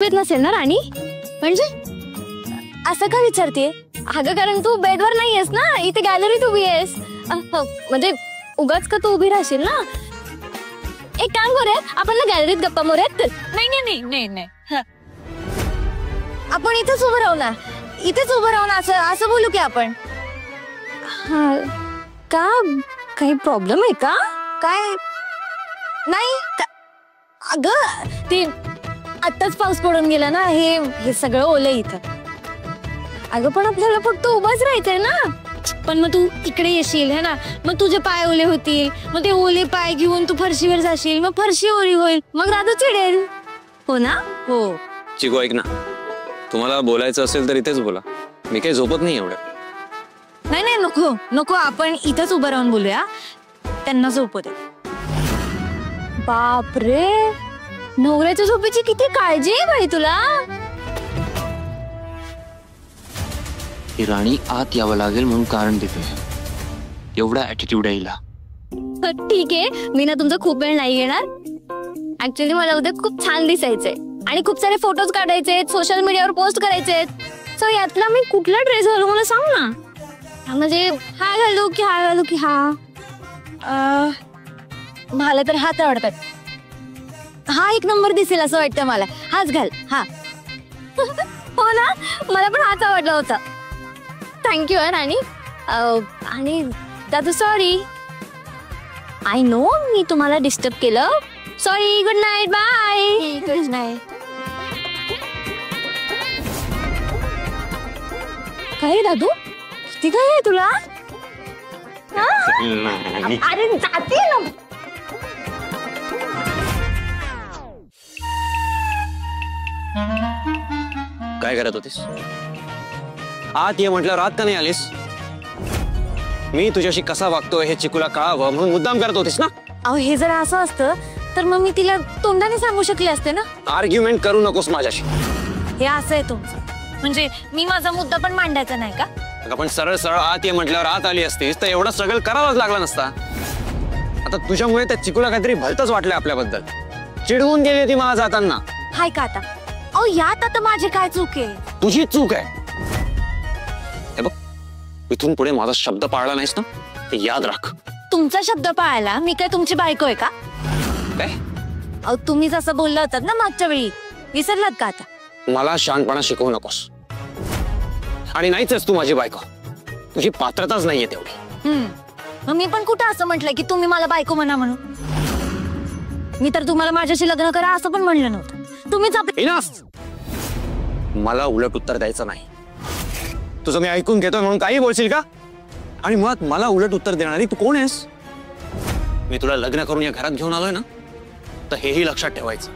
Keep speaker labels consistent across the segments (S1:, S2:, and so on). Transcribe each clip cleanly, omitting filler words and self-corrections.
S1: येत नसेल ना राणी? म्हणजे असं का विचारते? अगं कारण तू बेडवर नाहीयेस ना, इथे गॅलरीत उभी आहेस. म्हणजे उगाच का तू उभी राहशील ना. एक काम करूया, आपण ना गॅलरीत गप्पा मारूयात.
S2: नाही नाही नाही नाही
S1: आपण इथेच उभं राहू ना, इथेच उभं राहू ना, असं बोलू की आपण. का काही प्रॉब्लेम आहे का? काय नाही अगं, ते आत्ताच पाऊस पडून गेला ना, हे सगळं ओलं इथं. अगं पण आपल्याला फक्त उभाच राहायचंय ना. पण मग तू इकडे येशील है ना, मग तुझे पाय ओले होतील, मग ते ओले पाय घेऊन तू फरशीवर जाशील, मग फरशी ओली होईल, मग राधू चिडेल. हो ना? हो.
S3: चिको ऐक ना, तुम्हाला बोलायचं असेल तर इथेच बोला, मी काही झोपत नाही एवढं.
S1: नाही नाही नको नको, आपण इथंच उभं राहून बोलूया, त्यांना झोपू दे. बापरे, नवऱ्याच्या झोपेची किती काळजी आहे बाई तुला.
S4: ही राणी आत यावं लागेल म्हणून कारण देते, एवढा ऍटिट्यूड आहे हिला.
S1: ठीक आहे, मी ना तुमचा खूप वेळ नाही घेणार. ऍक्च्युली मला उद्या खूप छान दिसायचंय आणि खूप सारे फोटोज काढायचे, सोशल मीडियावर पोस्ट करायचे. सो यातला मी कुठला ड्रेस घालू मला सांग ना. म्हणजे हा घालू की हा घालू की हा? मला तर हाच आवडतात. हा एक नंबर दिसेल असं वाटतं मला, हाच घाल. हा हो ना, मला पण हाच आवडला होता. थँक्यू राणी. आणि दादू सॉरी, आय नो मी तुम्हाला डिस्टर्ब केलं. Sorry. Good night. Bye. Good night. काय दादू, किती काय आहे तुला? अरे जाते ना.
S3: काय करत होतीस? आत ये म्हटल्यावर आत का नाही आलीस? मी तुझ्याशी कसा वागतोय हे चिकूला कळावं म्हणून मुद्दाम करत होतीस ना.
S1: अहो हे जर असं असतं तर मग मी तिला तोंडाने सांगू शकले असते ना.
S3: आर्ग्युमेंट करू नकोस माझ्याशी.
S1: हे असं आहे तुमचं, म्हणजे मी माझा मुद्दा पण मांडायचा नाही का?
S3: आपण सरळ सरळ आत ये म्हटल्यावर आत आली असतीस तर एवढा स्ट्रगल करावाच लागला नसता. आता तुझ्यामुळे त्या चिकूला काहीतरी भलतच वाटलंय आपल्याबद्दल. चिडवून गेली ती मला जाताना.
S1: हाय का आता? अहो यात आता माझी काय चूक आहे?
S3: तुझी चूक आहे. हे बघ, इथून पुढे माझा शब्द पाळला नाहीस ना, ते याद राख.
S1: तुमचा शब्द पाळायला मी काय तुमची बायको आहे का?
S3: काय?
S1: अहो तुम्ही जसं बोलला होतात ना मागच्या वेळी, विसरलात का आता?
S3: मला शहाणपणा शिकवू नकोस. आणि नाहीच तू माझी बायको, तुझी पात्रताच नाहीये तेवढी.
S1: मग मी पण कुठं असं म्हटलंय की तुम्ही मला बायको म्हणा म्हणून? मी तर तुम्हाला माझ्याशी लग्न करा असं पण म्हणलं नव्हतं. तुम्हीच
S3: मला उलट उत्तर द्यायचं नाही. तुझं मी ऐकून घेतोय म्हणून काही बोलशील का? आणि मुळात मला उलट उत्तर देणारी तू कोण आहेस? मी तुला लग्न करून या घरात घेऊन आलोय ना, तर हेही लक्षात ठेवायचं.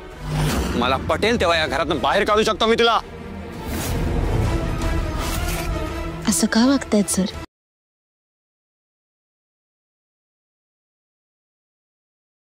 S3: मला पटेल तेव्हा या घरातून बाहेर काढू शकतो मी तुला.
S1: असं का वागतायत सर?